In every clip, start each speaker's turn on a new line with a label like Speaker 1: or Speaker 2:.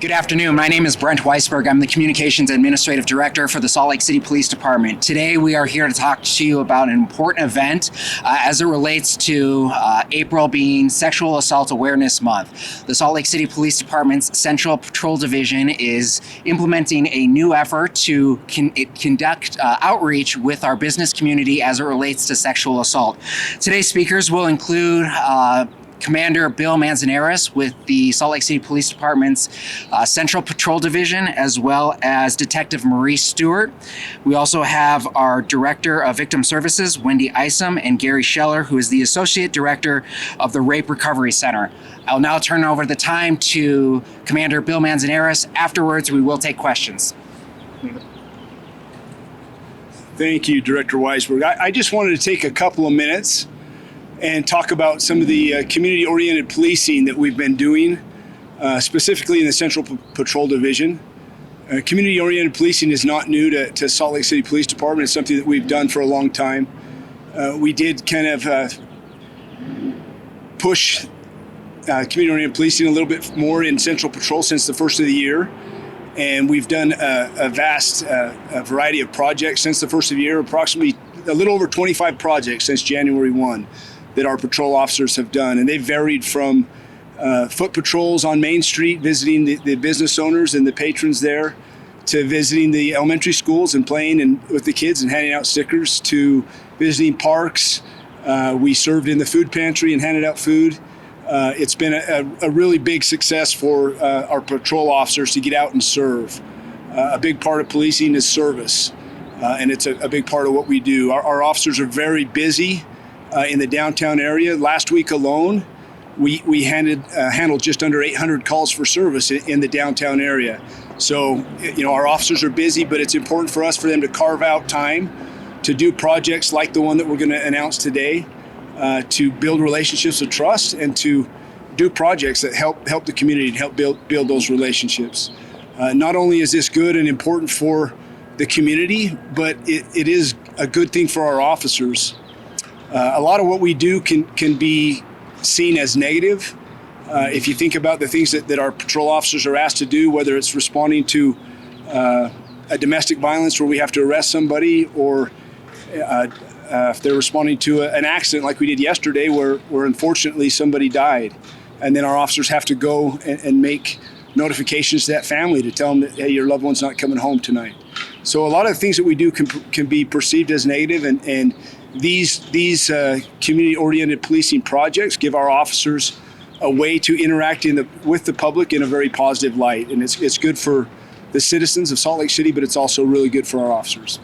Speaker 1: Good afternoon. My name is Brent Weisberg. I'm the Communications Administrative Director for the Salt Lake City Police Department. Today we are here to talk to you about an important event as it relates to April being Sexual Assault Awareness Month. The Salt Lake City Police Department's Central Patrol Division is implementing a new effort to conduct outreach with our business community as it relates to sexual assault. Today's speakers will include Commander Bill Manzanares with the Salt Lake City Police Department's Central Patrol Division, as well as Detective Marie Stewart. We also have our Director of Victim Services, Wendy Isom, and Gary Scheller, who is the Associate Director of the Rape Recovery Center. I'll now turn over the time to Commander Bill Manzanares. Afterwards, we will take questions.
Speaker 2: Thank you, Director Weisberg. I just wanted to take a couple of minutes and talk about some of the community-oriented policing that we've been doing, specifically in the Central Patrol Division. Community-oriented policing is not new to Salt Lake City Police Department. It's something that we've done for a long time. We did kind of push community-oriented policing a little bit more in Central Patrol since the first of the year. And we've done a vast variety of projects since the first of the year, approximately a little over 25 projects since January 1. That our patrol officers have done. And they varied from foot patrols on Main Street, visiting the business owners and the patrons there, to visiting the elementary schools and playing with the kids and handing out stickers, to visiting parks. We served in the food pantry and handed out food. It's been a really big success for our patrol officers to get out and serve. A big part of policing is service, and it's a big part of what we do. Our officers are very busy in the downtown area. Last week alone, we handled just under 800 calls for service in the downtown area. So, our officers are busy, but it's important for us for them to carve out time to do projects like the one that we're going to announce today, to build relationships of trust and to do projects that help the community and help build those relationships. Not only is this good and important for the community, but it is a good thing for our officers. A lot of what we do can be seen as negative. If you think about the things that our patrol officers are asked to do, whether it's responding to a domestic violence where we have to arrest somebody, or if they're responding to an accident like we did yesterday where unfortunately somebody died, and then our officers have to go and make notifications to that family to tell them that, hey, your loved one's not coming home tonight. So a lot of the things that we do can be perceived as negative, and these community-oriented policing projects give our officers a way to interact with the public in a very positive light. And it's good for the citizens of Salt Lake City, but it's also really good for our officers.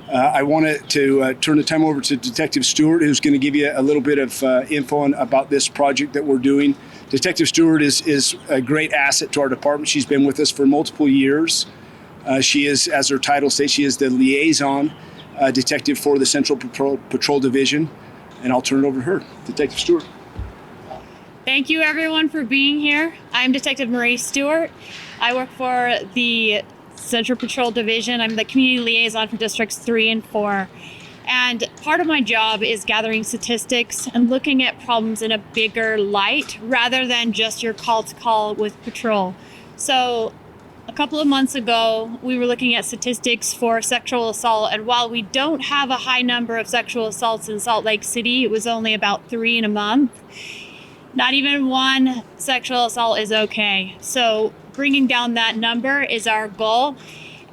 Speaker 2: I wanted to turn the time over to Detective Stewart, who's going to give you a little bit of info about this project that we're doing. Detective Stewart is a great asset to our department. She's been with us for multiple years. She is, as her title states, she is the liaison detective for the Central Patrol Division, and I'll turn it over to her. Detective Stewart.
Speaker 3: Thank you, everyone, for being here. I'm Detective Marie Stewart. I work for the Central Patrol Division. I'm the community liaison for Districts 3 and 4. And part of my job is gathering statistics and looking at problems in a bigger light rather than just your call-to-call with patrol. So a couple of months ago, we were looking at statistics for sexual assault, and while we don't have a high number of sexual assaults in Salt Lake City, it was only about 3 in a month. Not even one sexual assault is okay. So bringing down that number is our goal,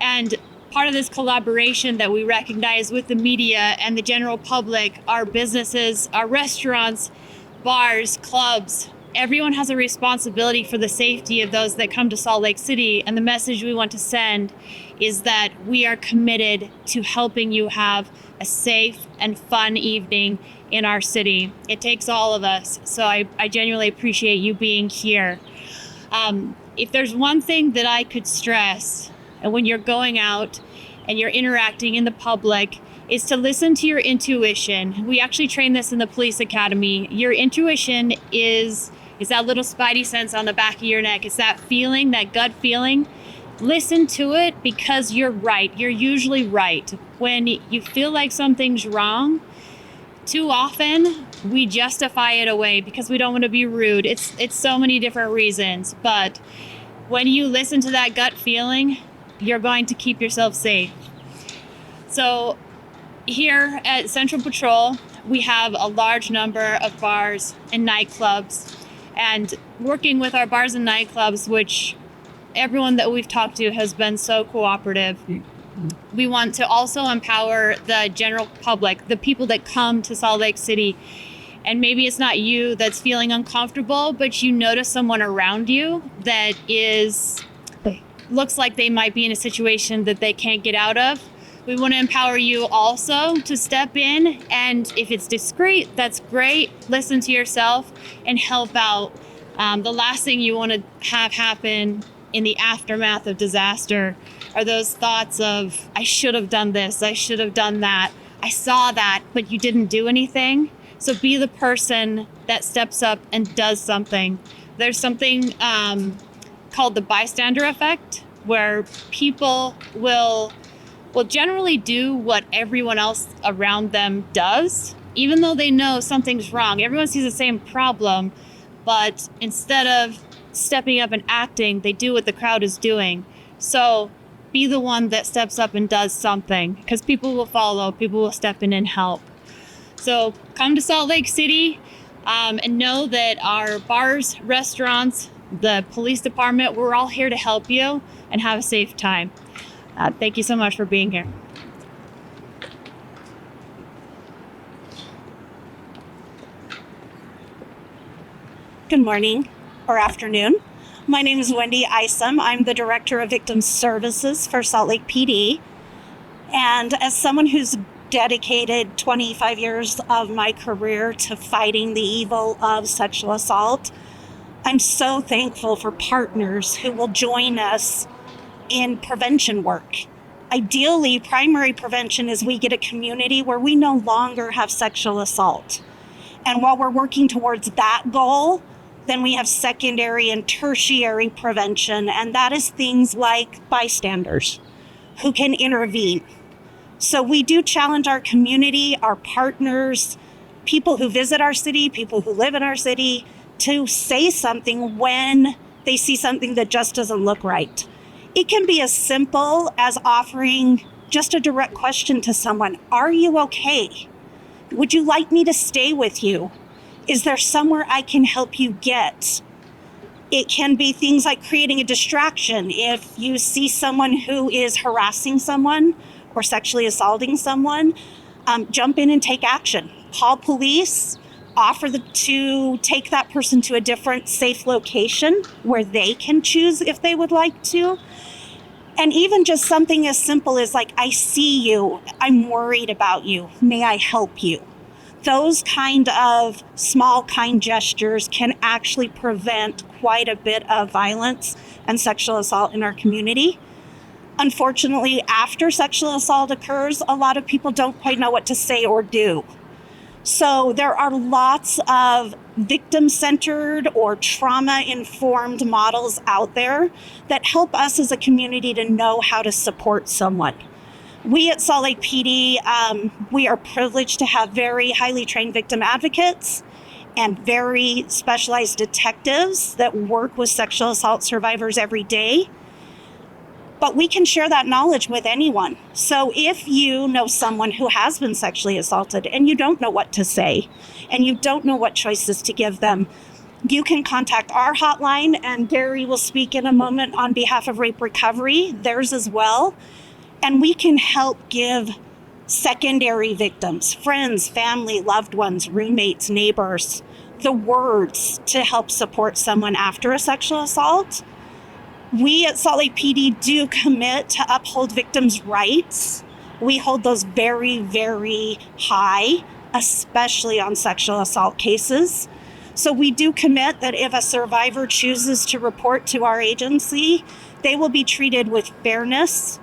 Speaker 3: and part of this collaboration that we recognize with the media and the general public, our businesses, our restaurants, bars, clubs, everyone has a responsibility for the safety of those that come to Salt Lake City. And the message we want to send is that we are committed to helping you have a safe and fun evening in our city. It takes all of us. So I genuinely appreciate you being here. If there's one thing that I could stress, and when you're going out and you're interacting in the public, is to listen to your intuition. We actually train this in the police academy. Your intuition is that little spidey sense on the back of your neck. It's that feeling, that gut feeling. Listen to it because you're right. You're usually right. When you feel like something's wrong, too often we justify it away because we don't want to be rude. It's so many different reasons, but When you listen to that gut feeling, you're going to keep yourself safe. So here at Central Patrol, we have a large number of bars and nightclubs, and working with our bars and nightclubs, which everyone that we've talked to has been so cooperative. We want to also empower the general public, the people that come to Salt Lake City. And maybe it's not you that's feeling uncomfortable, but you notice someone around you that looks like they might be in a situation that they can't get out of. We want to empower you also to step in, and if it's discreet, that's great. Listen to yourself and help out. The last thing you want to have happen in the aftermath of disaster are those thoughts of, I should have done this, I should have done that, I saw that, but you didn't do anything. So be the person that steps up and does something. There's something called the bystander effect, where people will generally do what everyone else around them does, even though they know something's wrong. Everyone sees the same problem, but instead of stepping up and acting, they do what the crowd is doing. So be the one that steps up and does something, because people will follow, people will step in and help. So come to Salt Lake City and know that our bars, restaurants, the police department, we're all here to help you and have a safe time. Thank you so much for being here.
Speaker 4: Good morning or afternoon. My name is Wendy Isom. I'm the Director of Victim Services for Salt Lake PD. And as someone who's dedicated 25 years of my career to fighting the evil of sexual assault, I'm so thankful for partners who will join us in prevention work. Ideally, primary prevention is we get a community where we no longer have sexual assault. And while we're working towards that goal, then we have secondary and tertiary prevention, and that is things like bystanders who can intervene. So we do challenge our community, our partners, people who visit our city, people who live in our city, to say something when they see something that just doesn't look right. It can be as simple as offering just a direct question to someone. Are you okay? Would you like me to stay with you? Is there somewhere I can help you get? It can be things like creating a distraction. If you see someone who is harassing someone or sexually assaulting someone, jump in and take action. Call police, offer to take that person to a different safe location where they can choose if they would like to. And even just something as simple as like, I see you, I'm worried about you, may I help you? Those kind of small, kind gestures can actually prevent quite a bit of violence and sexual assault in our community. Unfortunately, after sexual assault occurs, a lot of people don't quite know what to say or do. So there are lots of victim-centered or trauma-informed models out there that help us as a community to know how to support someone. We at Salt Lake PD, we are privileged to have very highly trained victim advocates and very specialized detectives that work with sexual assault survivors every day. But we can share that knowledge with anyone. So if you know someone who has been sexually assaulted and you don't know what to say and you don't know what choices to give them, you can contact our hotline, and Gary will speak in a moment on behalf of Rape Recovery, theirs as well. And we can help give secondary victims, friends, family, loved ones, roommates, neighbors, the words to help support someone after a sexual assault. We at Salt Lake PD do commit to uphold victims' rights. We hold those very, very high, especially on sexual assault cases. So we do commit that if a survivor chooses to report to our agency, they will be treated with fairness,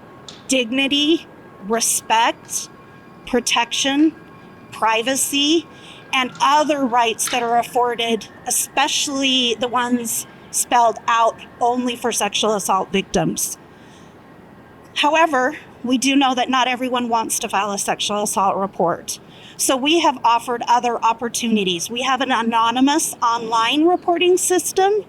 Speaker 4: dignity, respect, protection, privacy, and other rights that are afforded, especially the ones spelled out only for sexual assault victims. However, we do know that not everyone wants to file a sexual assault report. So we have offered other opportunities. We have an anonymous online reporting system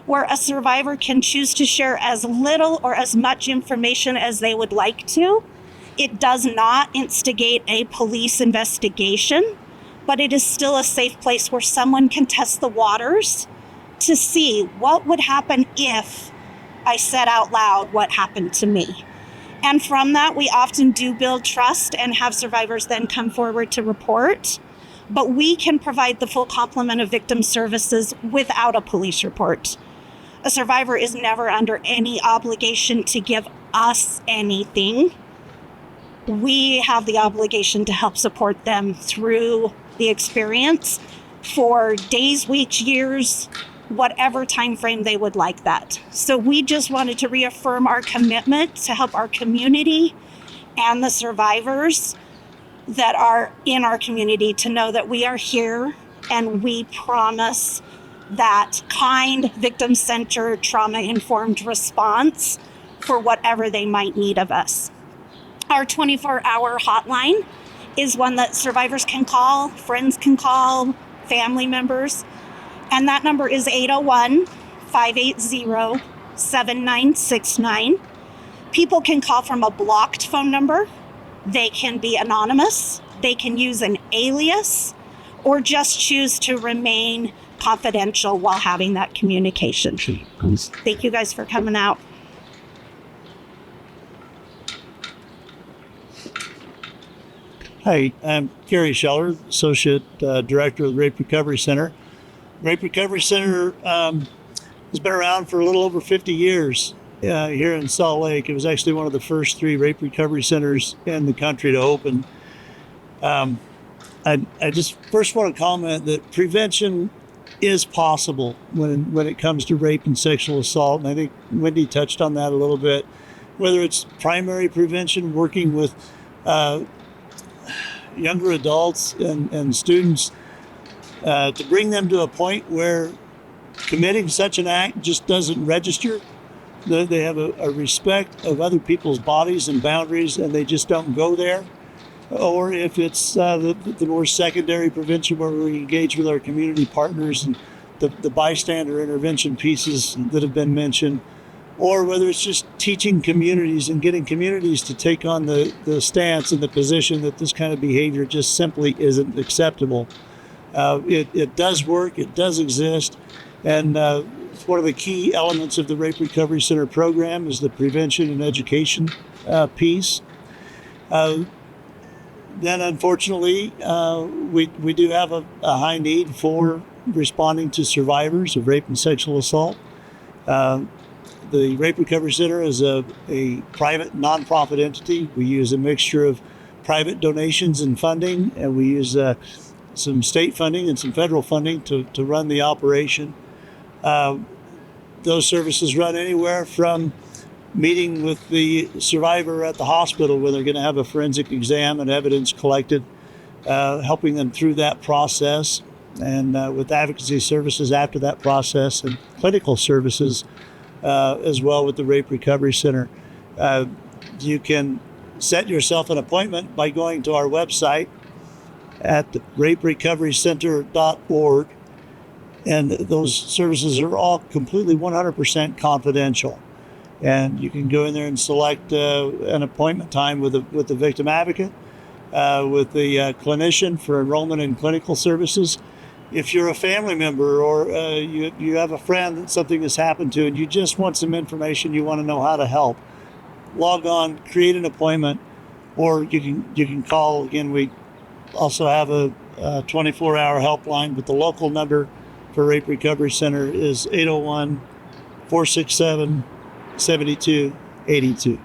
Speaker 4: where a survivor can choose to share as little or as much information as they would like to. It does not instigate a police investigation, but it is still a safe place where someone can test the waters to see what would happen if I said out loud what happened to me. And from that, we often do build trust and have survivors then come forward to report. But we can provide the full complement of victim services without a police report. A survivor is never under any obligation to give us anything. We have the obligation to help support them through the experience for days, weeks, years, whatever time frame they would like that. So we just wanted to reaffirm our commitment to help our community and the survivors that are in our community to know that we are here, and we promise that kind, victim-centered, trauma-informed response for whatever they might need of us. Our 24-hour hotline is one that survivors can call, friends can call, family members. And that number is 801-580-7969. People can call from a blocked phone number. They can be anonymous. They can use an alias or just choose to remain confidential while having that communication. Thank you guys for coming out.
Speaker 5: Hi, I'm Gary Scheller, Associate Director of the Rape Recovery Center. Rape Recovery Center has been around for a little over 50 years here in Salt Lake. It was actually one of the first 3 rape recovery centers in the country to open. I just first want to comment that prevention is possible when it comes to rape and sexual assault, and I think Wendy touched on that a little bit. Whether it's primary prevention, working with younger adults and students to bring them to a point where committing such an act just doesn't register. They have a respect of other people's bodies and boundaries, and they just don't go there. Or if it's the more secondary prevention, where we engage with our community partners and the bystander intervention pieces that have been mentioned, or whether it's just teaching communities and getting communities to take on the stance and the position that this kind of behavior just simply isn't acceptable. It does work, it does exist, and one of the key elements of the Rape Recovery Center program is the prevention and education piece. Then, unfortunately, we do have a high need for responding to survivors of rape and sexual assault. The Rape Recovery Center is a private nonprofit entity. We use a mixture of private donations and funding, and we use some state funding and some federal funding to run the operation. Those services run anywhere from meeting with the survivor at the hospital where they're going to have a forensic exam and evidence collected, helping them through that process, and with advocacy services after that process, and clinical services as well with the Rape Recovery Center. You can set yourself an appointment by going to our website at raperecoverycenter.org, and those services are all completely 100% confidential. And you can go in there and select an appointment time with the victim advocate, with the clinician for enrollment in clinical services. If you're a family member or you have a friend that something has happened to and you just want some information, you want to know how to help, log on, create an appointment, or you can call. Again, we also have a 24-hour helpline, but the local number for Rape Recovery Center is 801-467-7282.